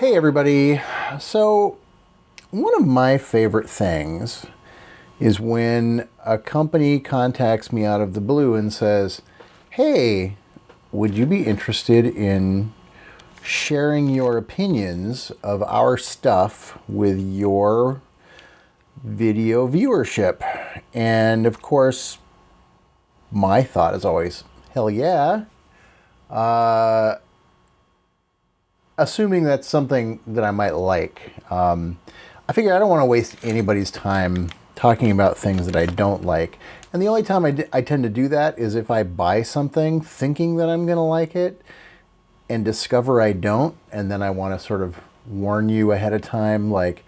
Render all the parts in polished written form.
Hey everybody. So one of my favorite things is when a company contacts me out of the blue and says, hey, would you be interested in sharing your opinions of our stuff with your video viewership? And of course, my thought is always, hell yeah. Assuming that's something that I might like. I figure I don't want to waste anybody's time talking about things that I don't like. And the only time I tend to do that is if I buy something thinking that I'm going to like it and discover I don't. And then I want to sort of warn you ahead of time, like,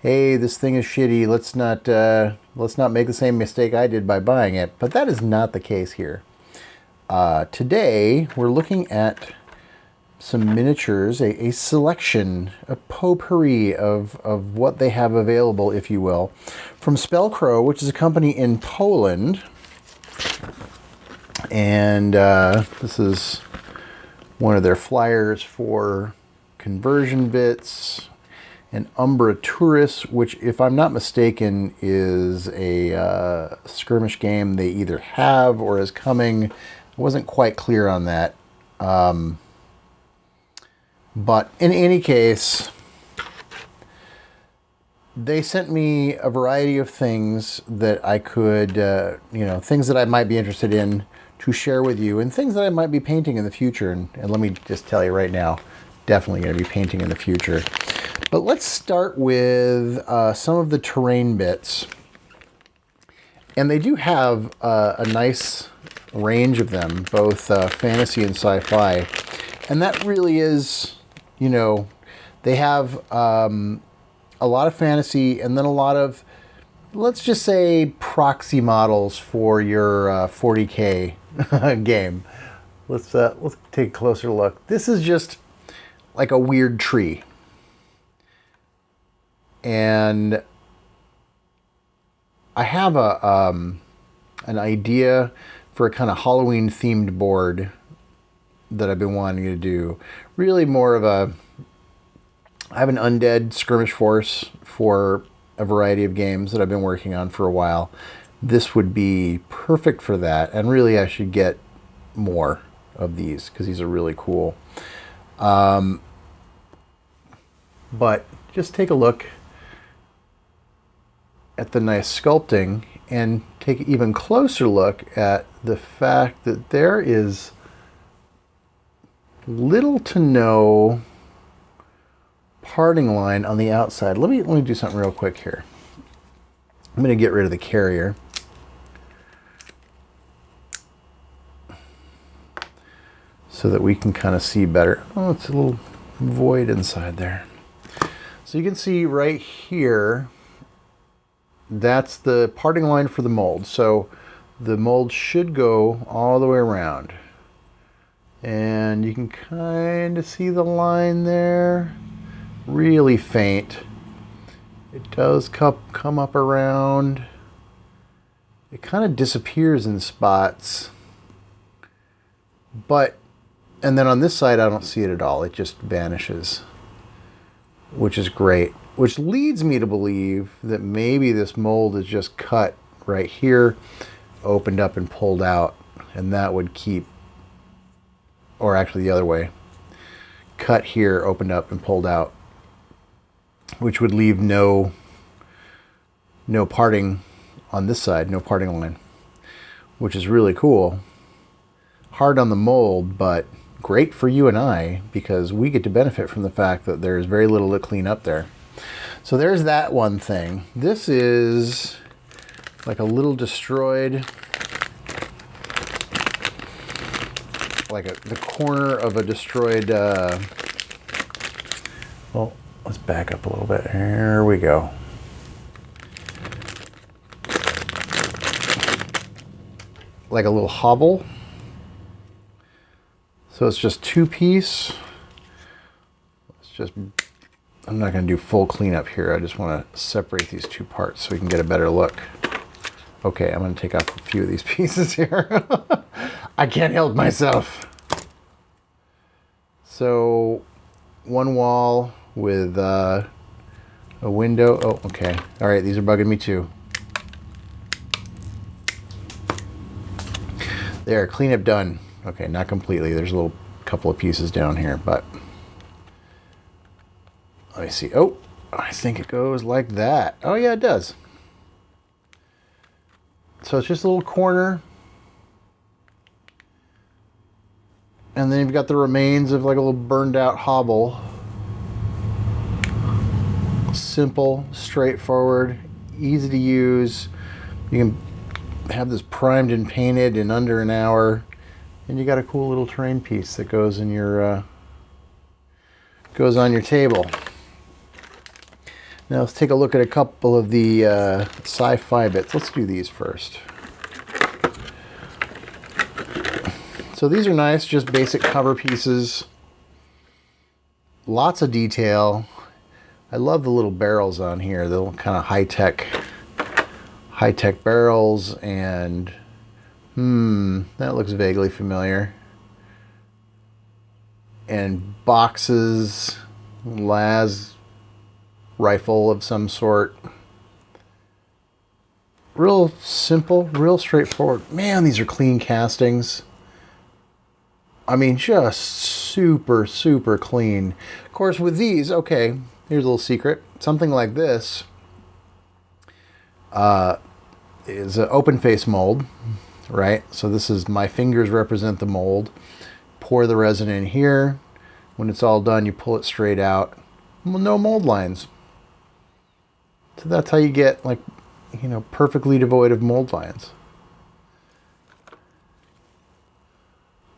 hey, this thing is shitty. Let's not make the same mistake I did by buying it. But that is not the case here. Today, we're looking at some miniatures, a selection, a potpourri of what they have available, if you will, from Spellcrow, which is a company in Poland. And this is one of their flyers for Conversion Bits and Umbra Tourist, which, if I'm not mistaken, is a skirmish game they either have or is coming. I wasn't quite clear on that. But in any case, they sent me a variety of things that I could, things that I might be interested in to share with you, and things that I might be painting in the future. And let me just tell you right now, definitely going to be painting in the future. But let's start with some of the terrain bits. And they do have a nice range of them, both fantasy and sci-fi. And that really is... they have a lot of fantasy and then a lot of, let's just say, proxy models for your 40K game. Let's take a closer look. This is just like a weird tree. And I have an idea for a kind of Halloween themed board that I've been wanting to do. Really more of I have an undead skirmish force for a variety of games that I've been working on for a while. This would be perfect for that. And really I should get more of these because these are really cool. But just take a look at the nice sculpting and take an even closer look at the fact that there is little to no parting line on the outside. Let me do something real quick here. I'm going to get rid of the carrier. So that we can kind of see better. Oh, it's a little void inside there. So you can see right here, that's the parting line for the mold. So the mold should go all the way around. And you can kind of see the line there. Really faint. It does come up around. It kind of disappears in spots. And then on this side, I don't see it at all. It just vanishes. Which is great. Which leads me to believe that maybe this mold is just cut right here, opened up and pulled out. And that would keep... or actually the other way, cut here, opened up and pulled out, which would leave no parting on this side, no parting line, which is really cool. Hard on the mold, but great for you and I, because we get to benefit from the fact that there's very little to clean up there. So there's that one thing. This is like a little destroyed, like the corner of a destroyed, well, let's back up a little bit. Here we go. Like a little hovel. So it's just two-piece. I'm not going to do full cleanup here. I just want to separate these two parts so we can get a better look. Okay, I'm going to take off a few of these pieces here. I can't help myself. So one wall with a window. Oh, okay. All right, these are bugging me too. There, cleanup done. Okay, not completely. There's a little couple of pieces down here, but let me see. Oh, I think it goes like that. Oh yeah, it does. So it's just a little corner. And then you've got the remains of like a little burned out hobble. Simple, straightforward, easy to use. You can have this primed and painted in under an hour. And you got a cool little terrain piece that goes in your goes on your table. Now let's take a look at a couple of the SciFi bits. Let's do these first. So these are nice, just basic cover pieces. Lots of detail. I love the little barrels on here, the little kind of high-tech barrels, and that looks vaguely familiar. And boxes, las rifle of some sort. Real simple, real straightforward. Man, these are clean castings. I mean, just super, super clean. Of course, with these, okay, here's a little secret. Something like this is an open face mold, right? So this is, my fingers represent the mold. Pour the resin in here. When it's all done, you pull it straight out. No mold lines. So that's how you get, like, you know, perfectly devoid of mold lines.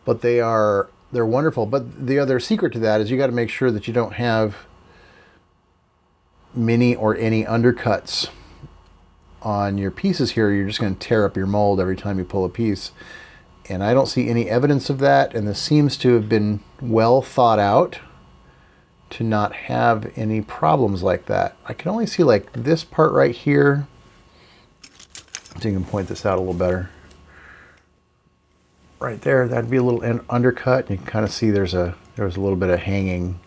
But they're wonderful. But the other secret to that is you got to make sure that you don't have many or any undercuts on your pieces here. You're just going to tear up your mold every time you pull a piece. And I don't see any evidence of that. And this seems to have been well thought out to not have any problems like that. I can only see like this part right here. So you can point this out a little better. Right there, that'd be a little undercut. You can kind of see there was a little bit of hanging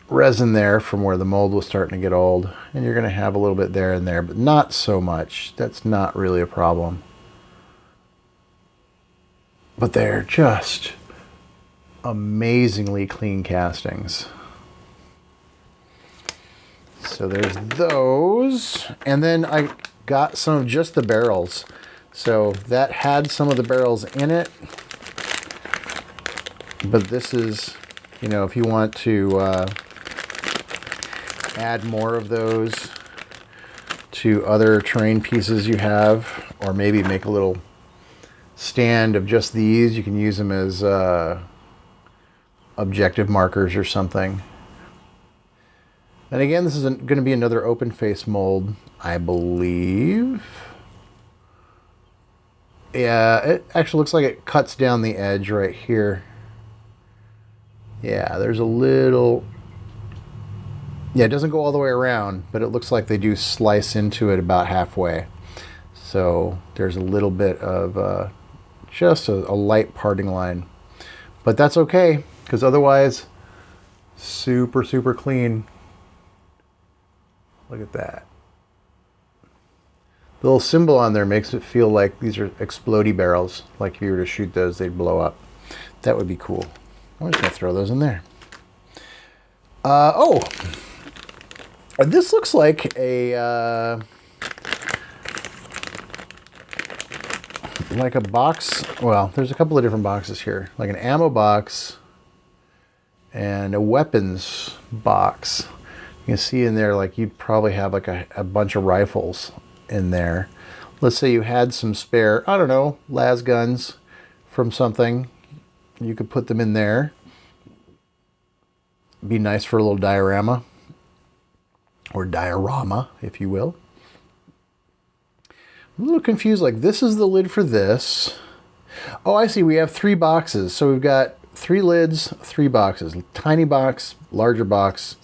resin there from where the mold was starting to get old. And you're going to have a little bit there and there, but not so much. That's not really a problem. But they're just amazingly clean castings. So there's those. And then I got some of just the barrels. So that had some of the barrels in it. But this is, you know, if you want to add more of those to other terrain pieces you have, or maybe make a little stand of just these, you can use them as objective markers or something. And again, this is going to be another open face mold, I believe. Yeah, it actually looks like it cuts down the edge right here. Yeah, there's a little... Yeah, it doesn't go all the way around, but it looks like they do slice into it about halfway. So there's a little bit of just a light parting line. But that's okay, because otherwise, super, super clean. Look at that. The little symbol on there makes it feel like these are explodey barrels. Like if you were to shoot those, they'd blow up. That would be cool. I'm just going to throw those in there. Oh, this looks like a box. Well, there's a couple of different boxes here. Like an ammo box and a weapons box. You can see in there, like you'd probably have like a bunch of rifles in there. Let's say you had some spare, I don't know, las guns from something. You could put them in there. Be nice for a little diorama. Or diorama, if you will. I'm a little confused, like this is the lid for this. Oh, I see, we have 3 boxes. So we've got 3 lids, 3 boxes. Tiny box, larger box,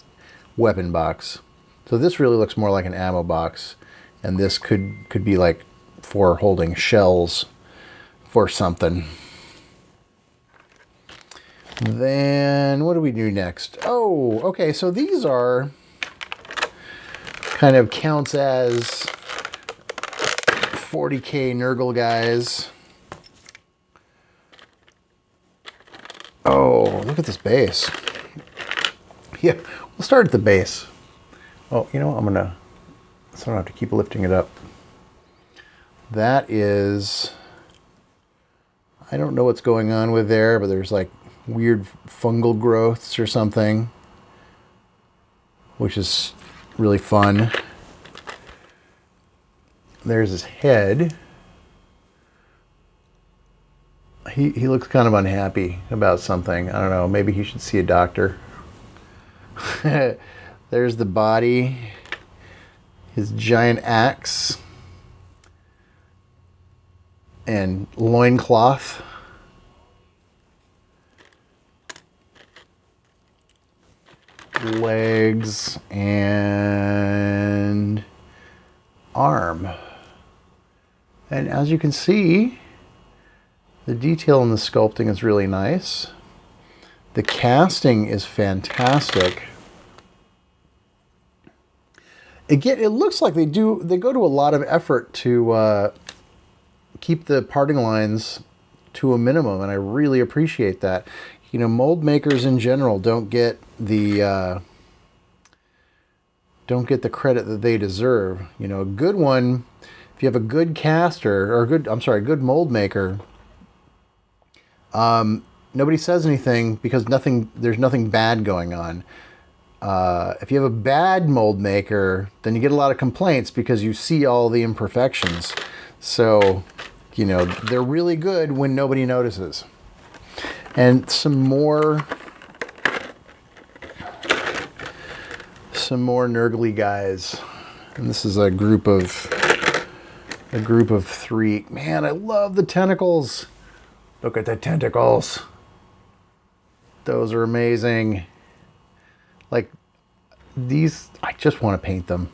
weapon box. So this really looks more like an ammo box. And this could be like for holding shells for something. Then what do we do next? Oh, okay, so these are kind of counts as 40K Nergal guys. Oh, look at this base. Yeah, we'll start at the base. Oh, you know what? So I don't have to keep lifting it up. That is, I don't know what's going on with there, but there's like weird fungal growths or something, which is really fun. There's his head. He looks kind of unhappy about something. I don't know, maybe he should see a doctor. There's the body, his giant axe, and loincloth. Legs and arm. And as you can see, the detail in the sculpting is really nice. The casting is fantastic. Again, it looks like they go to a lot of effort to keep the parting lines to a minimum, and I really appreciate that. You know, mold makers in general don't get the credit that they deserve. You know, a good one, if you have a good caster or good mold maker, nobody says anything because there's nothing bad going on. If you have a bad mold maker, then you get a lot of complaints because you see all the imperfections. So, you know, they're really good when nobody notices. And some more Nergly guys. And this is a group of 3. Man, I love the tentacles. Look at the tentacles. Those are amazing. Like these, I just want to paint them.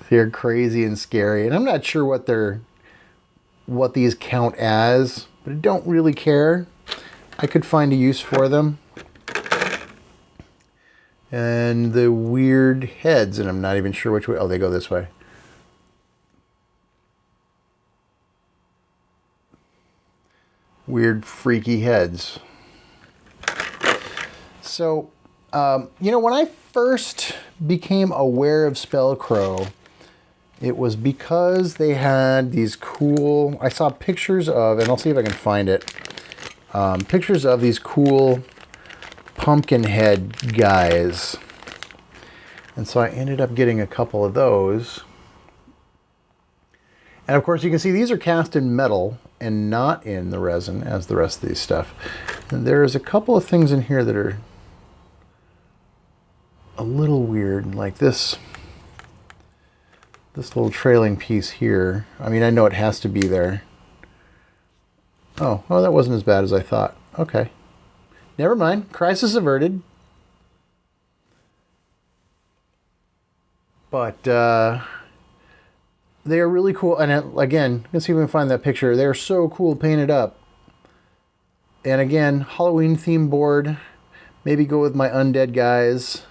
They're crazy and scary. And I'm not sure what these count as, but I don't really care. I could find a use for them. And the weird heads, and I'm not even sure which way. Oh, they go this way. Weird, freaky heads. So, you know, when I first became aware of Spellcrow, it was because they had these cool, I saw pictures of, and I'll see if I can find it, pictures of these cool pumpkin head guys. And so I ended up getting a couple of those. And of course you can see these are cast in metal and not in the resin as the rest of these stuff. And there's a couple of things in here that are a little weird, like this little trailing piece here. I mean, I know it has to be there. Oh, that wasn't as bad as I thought. Okay. Never mind. Crisis averted. But they are really cool. And again, let's see if we can find that picture. They're so cool painted up. And again, Halloween theme board. Maybe go with my undead guys.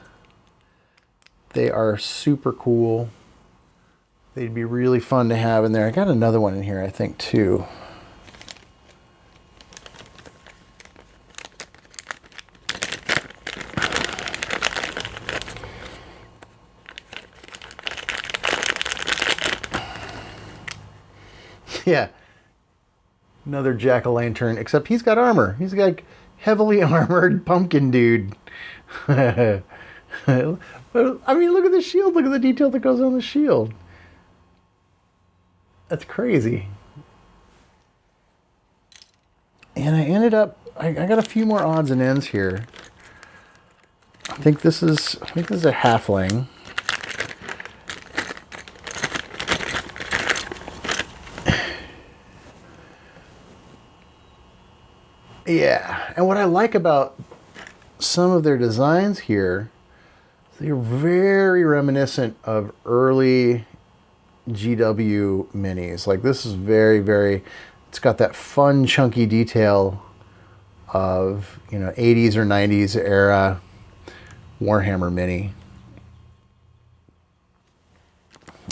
They are super cool. They'd be really fun to have in there. I got another one in here, I think, too. Yeah. Another jack-o'-lantern, except he's got armor. He's got heavily armored pumpkin dude. I mean, look at the shield. Look at the detail that goes on the shield. That's crazy. And I ended up, I got a few more odds and ends here. I think this is a halfling. Yeah, and what I like about some of their designs here, they're very reminiscent of early GW minis. Like this is very, very, it's got that fun chunky detail of, 80s or 90s era Warhammer mini.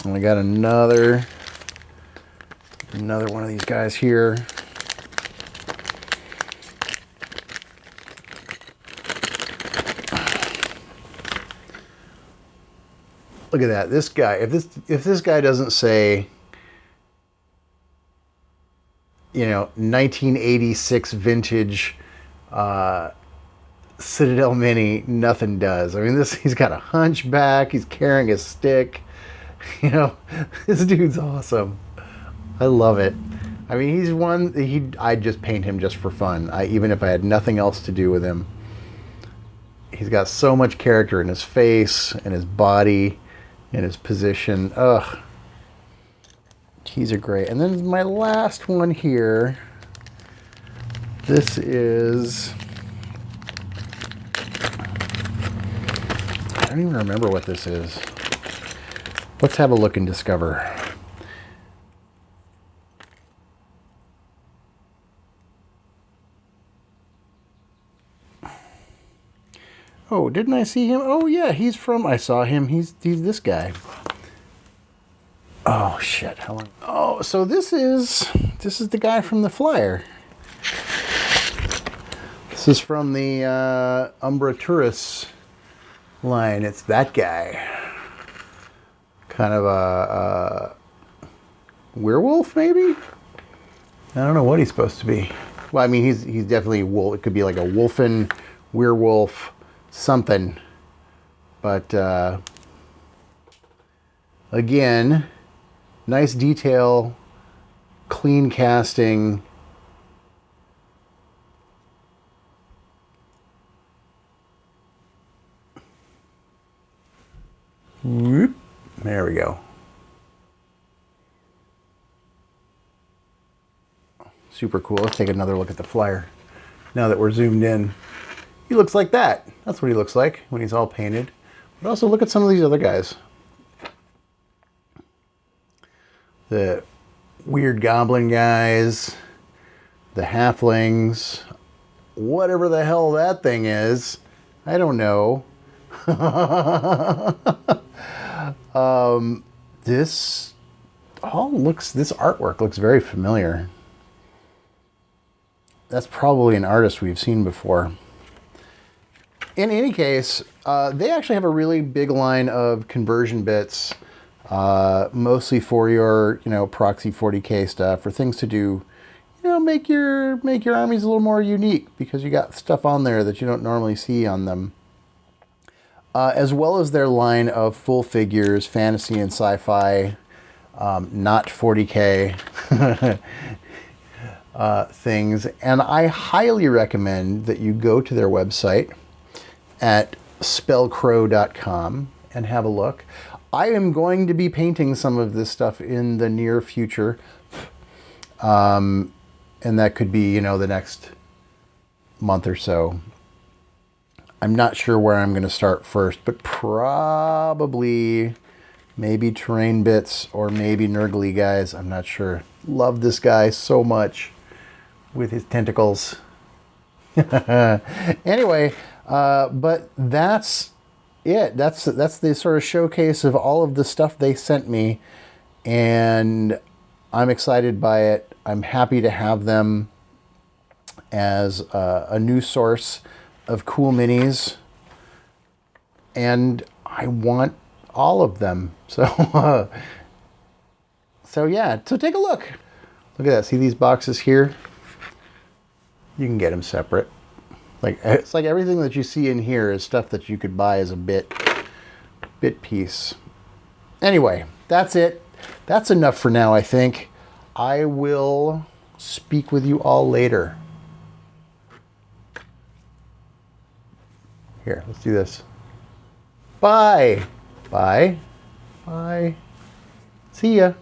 And I got another one of these guys here. Look at that. This guy, if this guy doesn't say, 1986 vintage Citadel Mini, nothing does. I mean, he's got a hunchback. He's carrying a stick. This dude's awesome. I love it. I mean, he's one. I'd just paint him just for fun. Even if I had nothing else to do with him. He's got so much character in his face and his body. In his position. Ugh. He's a great. And then my last one here. This is... I don't even remember what this is. Let's have a look and discover. Oh, didn't I see him? Oh, yeah, I saw him. He's this guy. Oh, shit. How long? Oh, so this is the guy from the flyer. This is from the Umbra Tourist line. It's that guy. Kind of a werewolf, maybe? I don't know what he's supposed to be. Well, I mean, he's definitely a wolf. It could be like a wolfen, werewolf, something. But again, nice detail, clean casting. Whoop. There we go. Super cool. Let's take another look at the flyer now that we're zoomed in. He looks like that. That's what he looks like when he's all painted. But also look at some of these other guys. The weird goblin guys, the halflings, whatever the hell that thing is. I don't know. This artwork looks very familiar. That's probably an artist we've seen before. In any case, they actually have a really big line of conversion bits, mostly for your, proxy 40K stuff, or things to do, make your armies a little more unique because you got stuff on there that you don't normally see on them. As well as their line of full figures, fantasy and sci-fi, not 40K things. And I highly recommend that you go to their website at spellcrow.com and have a look. I am going to be painting some of this stuff in the near future. And that could be, the next month or so. I'm not sure where I'm going to start first, but probably maybe terrain bits or maybe Nergal guys. I'm not sure. Love this guy so much with his tentacles. Anyway, but that's it. That's the sort of showcase of all of the stuff they sent me, and I'm excited by it. I'm happy to have them as a new source of cool minis, and I want all of them. So, yeah. So take a look. Look at that. See these boxes here? You can get them separate. It's like everything that you see in here is stuff that you could buy as a bit piece. Anyway, that's it. That's enough for now, I think. I will speak with you all later. Here, let's do this. Bye. Bye. Bye. See ya.